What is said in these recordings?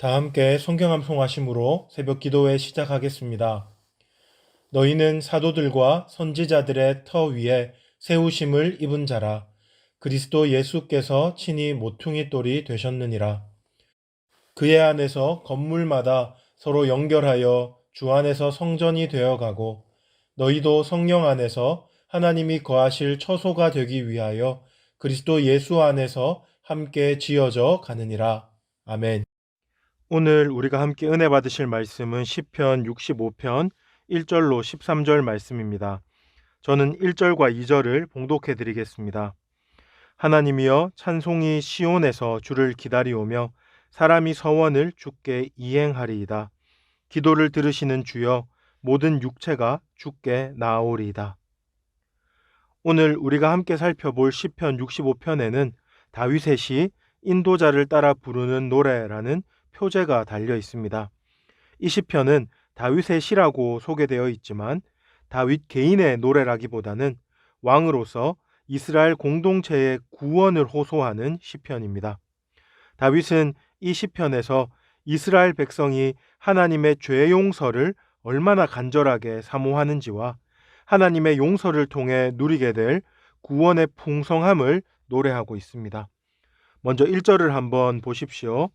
다 함께 성경 암송하심으로 새벽 기도회 시작하겠습니다. 너희는 사도들과 선지자들의 터 위에 세우심을 입은 자라. 그리스도 예수께서 친히 모퉁이 돌이 되셨느니라. 그의 안에서 건물마다 서로 연결하여 주 안에서 성전이 되어가고 너희도 성령 안에서 하나님이 거하실 처소가 되기 위하여 그리스도 예수 안에서 함께 지어져 가느니라. 아멘. 오늘 우리가 함께 은혜 받으실 말씀은 시편 65편 1절로 13절 말씀입니다. 저는 1절과 2절을 봉독해 드리겠습니다. 하나님이여 찬송이 시온에서 주를 기다리오며 사람이 서원을 주께 이행하리이다. 기도를 들으시는 주여 모든 육체가 주께 나아오리이다. 오늘 우리가 함께 살펴볼 시편 65편에는 다윗의 시 인도자를 따라 부르는 노래라는 표제가 달려 있습니다. 이 시편은 다윗의 시라고 소개되어 있지만 다윗 개인의 노래라기보다는 왕으로서 이스라엘 공동체의 구원을 호소하는 시편입니다. 다윗은 이 시편에서 이스라엘 백성이 하나님의 죄 용서를 얼마나 간절하게 사모하는지와 하나님의 용서를 통해 누리게 될 구원의 풍성함을 노래하고 있습니다. 먼저 1절을 한번 보십시오.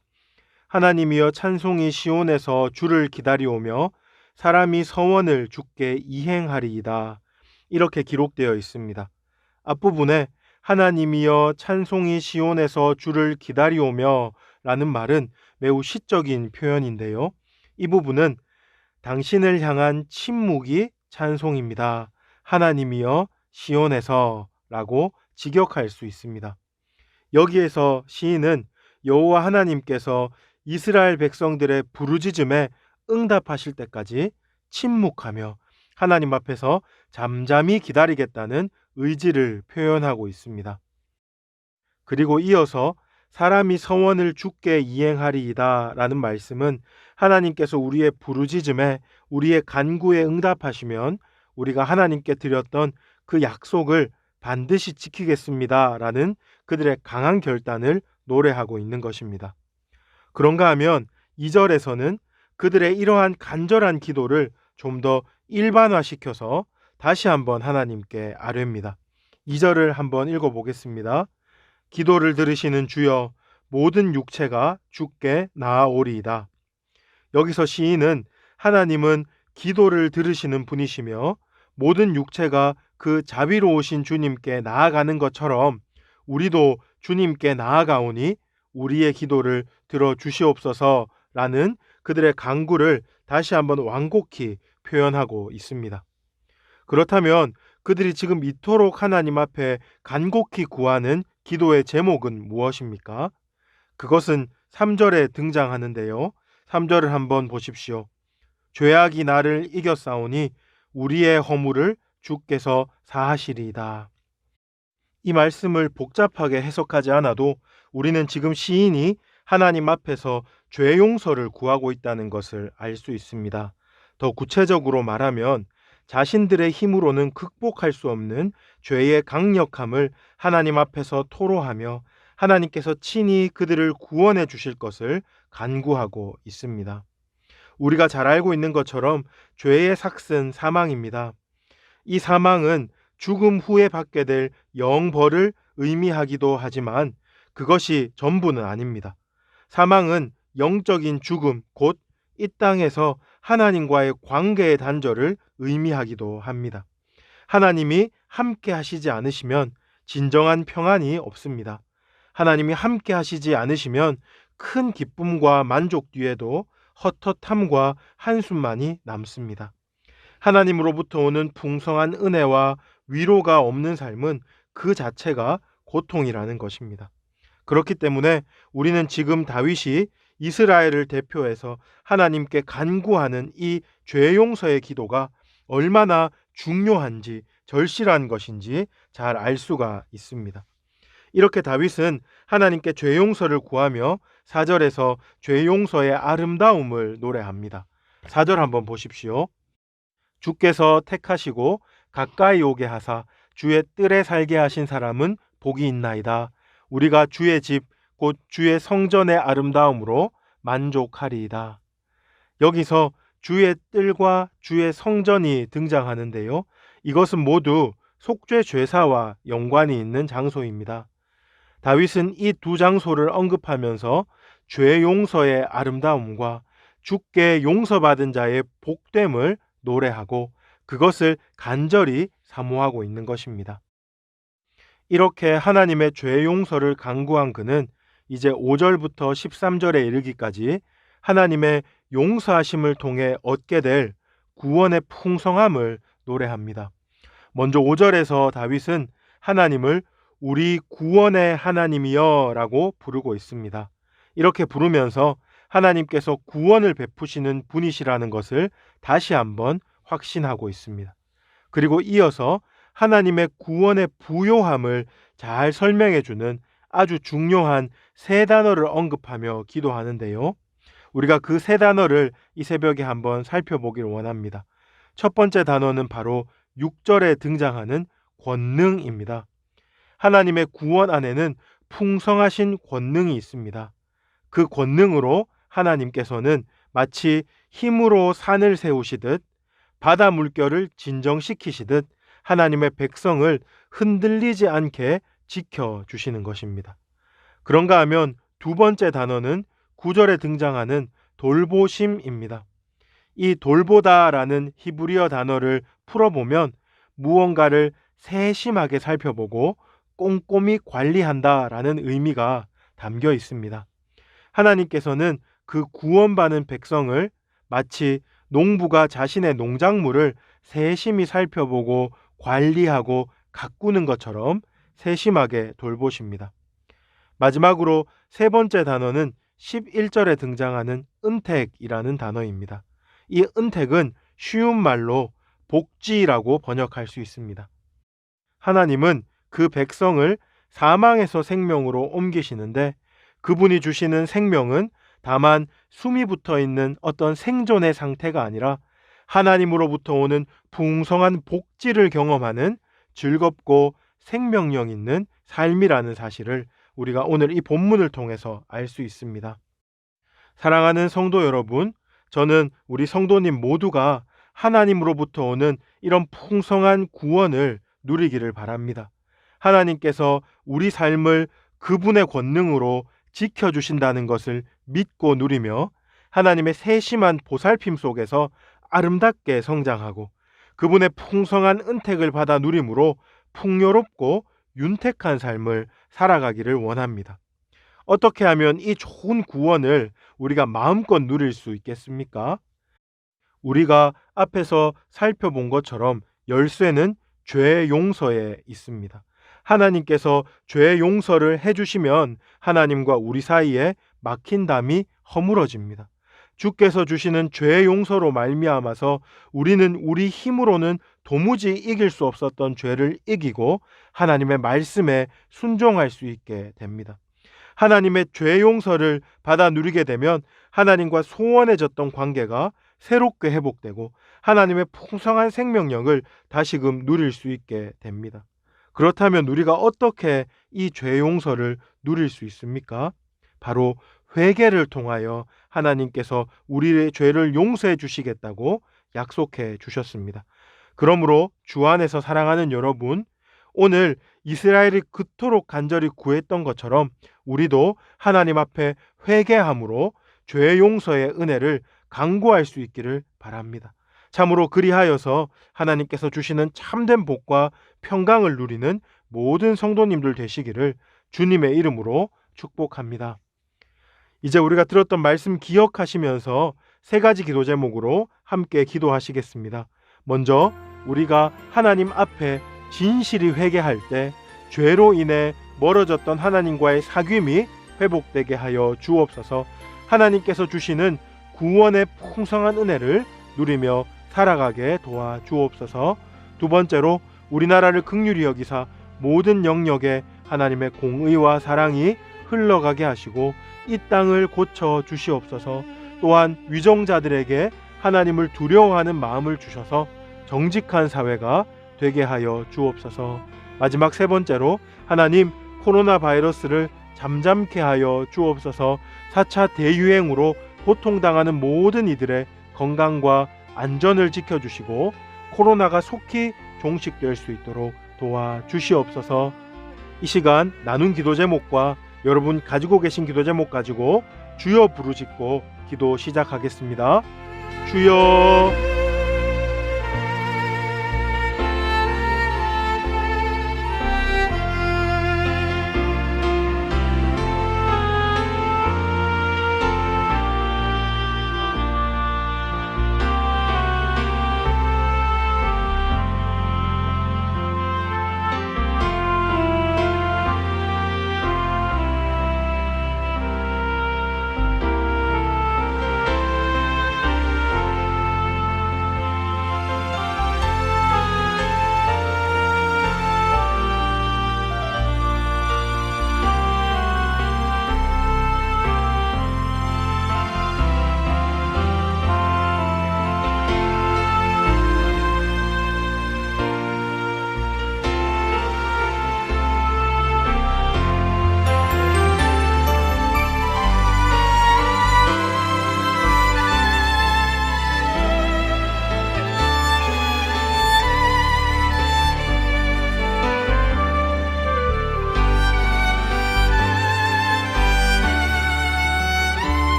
하나님이여 찬송이 시온에서 주를 기다리오며 사람이 서원을 주께 이행하리이다. 이렇게 기록되어 있습니다. 앞부분에 하나님이여 찬송이 시온에서 주를 기다리오며 라는 말은 매우 시적인 표현인데요. 이 부분은 당신을 향한 침묵이 찬송입니다. 하나님이여 시온에서 라고 직역할 수 있습니다. 여기에서 시인은 여호와 하나님께서 이스라엘 백성들의 부르짖음에 응답하실 때까지 침묵하며 하나님 앞에서 잠잠히 기다리겠다는 의지를 표현하고 있습니다. 그리고 이어서 사람이 서원을 주께 이행하리이다 라는 말씀은 하나님께서 우리의 부르짖음에 우리의 간구에 응답하시면 우리가 하나님께 드렸던 그 약속을 반드시 지키겠습니다 라는 그들의 강한 결단을 노래하고 있는 것입니다. 그런가 하면 2절에서는 그들의 이러한 간절한 기도를 좀 더 일반화시켜서 다시 한번 하나님께 아뢰입니다. 2절을 한번 읽어보겠습니다. 기도를 들으시는 주여 모든 육체가 주께 나아오리이다. 여기서 시인은 하나님은 기도를 들으시는 분이시며 모든 육체가 그 자비로우신 주님께 나아가는 것처럼 우리도 주님께 나아가오니 우리의 기도를 들어주시옵소서라는 그들의 간구를 다시 한번 완곡히 표현하고 있습니다. 그렇다면 그들이 지금 이토록 하나님 앞에 간곡히 구하는 기도의 제목은 무엇입니까? 그것은 3절에 등장하는데요. 3절을 한번 보십시오. 죄악이 나를 이겼사오니 우리의 허물을 주께서 사하시리이다. 이 말씀을 복잡하게 해석하지 않아도 우리는 지금 시인이 하나님 앞에서 죄 용서를 구하고 있다는 것을 알 수 있습니다. 더 구체적으로 말하면 자신들의 힘으로는 극복할 수 없는 죄의 강력함을 하나님 앞에서 토로하며 하나님께서 친히 그들을 구원해 주실 것을 간구하고 있습니다. 우리가 잘 알고 있는 것처럼 죄의 삭은 사망입니다. 이 사망은 죽음 후에 받게 될 영벌을 의미하기도 하지만 그것이 전부는 아닙니다. 사망은 영적인 죽음, 곧 이 땅에서 하나님과의 관계의 단절을 의미하기도 합니다. 하나님이 함께 하시지 않으시면 진정한 평안이 없습니다. 하나님이 함께 하시지 않으시면 큰 기쁨과 만족 뒤에도 헛헛함과 한숨만이 남습니다. 하나님으로부터 오는 풍성한 은혜와 위로가 없는 삶은 그 자체가 고통이라는 것입니다. 그렇기 때문에 우리는 지금 다윗이 이스라엘을 대표해서 하나님께 간구하는 이 죄 용서의 기도가 얼마나 중요한지 절실한 것인지 잘 알 수가 있습니다. 이렇게 다윗은 하나님께 죄 용서를 구하며 4절에서 죄 용서의 아름다움을 노래합니다. 4절 한번 보십시오. 주께서 택하시고 가까이 오게 하사 주의 뜰에 살게 하신 사람은 복이 있나이다. 우리가 주의 집 곧 주의 성전의 아름다움으로 만족하리이다. 여기서 주의 뜰과 주의 성전이 등장하는데요. 이것은 모두 속죄 제사와 연관이 있는 장소입니다. 다윗은 이 두 장소를 언급하면서 죄 용서의 아름다움과 주께 용서받은 자의 복됨을 노래하고 그것을 간절히 사모하고 있는 것입니다. 이렇게 하나님의 죄 용서를 간구한 그는 이제 5절부터 13절에 이르기까지 하나님의 용서하심을 통해 얻게 될 구원의 풍성함을 노래합니다. 먼저 5절에서 다윗은 하나님을 우리 구원의 하나님이여 라고 부르고 있습니다. 이렇게 부르면서 하나님께서 구원을 베푸시는 분이시라는 것을 다시 한번 확신하고 있습니다. 그리고 이어서 하나님의 구원의 부요함을 잘 설명해 주는 아주 중요한 세 단어를 언급하며 기도하는데요. 우리가 그 세 단어를 이 새벽에 한번 살펴보기를 원합니다. 첫 번째 단어는 바로 6절에 등장하는 권능입니다. 하나님의 구원 안에는 풍성하신 권능이 있습니다. 그 권능으로 하나님께서는 마치 힘으로 산을 세우시듯 바다 물결을 진정시키시듯 하나님의 백성을 흔들리지 않게 지켜주시는 것입니다. 그런가 하면 두 번째 단어는 9절에 등장하는 돌보심입니다. 이 돌보다라는 히브리어 단어를 풀어보면 무언가를 세심하게 살펴보고 꼼꼼히 관리한다라는 의미가 담겨 있습니다. 하나님께서는 그 구원받은 백성을 마치 농부가 자신의 농작물을 세심히 살펴보고 관리하고 가꾸는 것처럼 세심하게 돌보십니다. 마지막으로 세 번째 단어는 11절에 등장하는 은택이라는 단어입니다. 이 은택은 쉬운 말로 복지라고 번역할 수 있습니다. 하나님은 그 백성을 사망에서 생명으로 옮기시는데 그분이 주시는 생명은 다만 숨이 붙어 있는 어떤 생존의 상태가 아니라 하나님으로부터 오는 풍성한 복지를 경험하는 즐겁고 생명력 있는 삶이라는 사실을 우리가 오늘 이 본문을 통해서 알 수 있습니다. 사랑하는 성도 여러분, 저는 우리 성도님 모두가 하나님으로부터 오는 이런 풍성한 구원을 누리기를 바랍니다. 하나님께서 우리 삶을 그분의 권능으로 지켜주신다는 것을 믿고 누리며 하나님의 세심한 보살핌 속에서 아름답게 성장하고 그분의 풍성한 은택을 받아 누림으로 풍요롭고 윤택한 삶을 살아가기를 원합니다. 어떻게 하면 이 좋은 구원을 우리가 마음껏 누릴 수 있겠습니까? 우리가 앞에서 살펴본 것처럼 열쇠는 죄 용서에 있습니다. 하나님께서 죄 용서를 해주시면 하나님과 우리 사이에 막힌 담이 허물어집니다. 주께서 주시는 죄 용서로 말미암아서 우리는 우리 힘으로는 도무지 이길 수 없었던 죄를 이기고 하나님의 말씀에 순종할 수 있게 됩니다. 하나님의 죄 용서를 받아 누리게 되면 하나님과 소원해졌던 관계가 새롭게 회복되고 하나님의 풍성한 생명력을 다시금 누릴 수 있게 됩니다. 그렇다면 우리가 어떻게 이 죄 용서를 누릴 수 있습니까? 바로 회개를 통하여 하나님께서 우리의 죄를 용서해 주시겠다고 약속해 주셨습니다. 그러므로 주 안에서 사랑하는 여러분, 오늘 이스라엘이 그토록 간절히 구했던 것처럼 우리도 하나님 앞에 회개함으로 죄 용서의 은혜를 간구할 수 있기를 바랍니다. 참으로 그리하여서 하나님께서 주시는 참된 복과 평강을 누리는 모든 성도님들 되시기를 주님의 이름으로 축복합니다. 이제 우리가 들었던 말씀 기억하시면서 세 가지 기도 제목으로 함께 기도하시겠습니다. 먼저 우리가 하나님 앞에 진실이 회개할 때 죄로 인해 멀어졌던 하나님과의 사귐이 회복되게 하여 주옵소서. 하나님께서 주시는 구원의 풍성한 은혜를 누리며 살아가게 도와 주옵소서. 두 번째로 우리나라를 긍휼히 여기사 모든 영역에 하나님의 공의와 사랑이 흘러가게 하시고 이 땅을 고쳐 주시옵소서. 또한 위정자들에게 하나님을 두려워하는 마음을 주셔서 정직한 사회가 되게 하여 주옵소서. 마지막 세 번째로 하나님 코로나 바이러스를 잠잠케 하여 주옵소서. 4차 대유행으로 고통당하는 모든 이들의 건강과 안전을 지켜주시고 코로나가 속히 종식될 수 있도록 도와주시옵소서. 이 시간 나눈 기도 제목과 여러분 가지고 계신 기도 제목 가지고 주여 부르짖고 기도 시작하겠습니다. 주여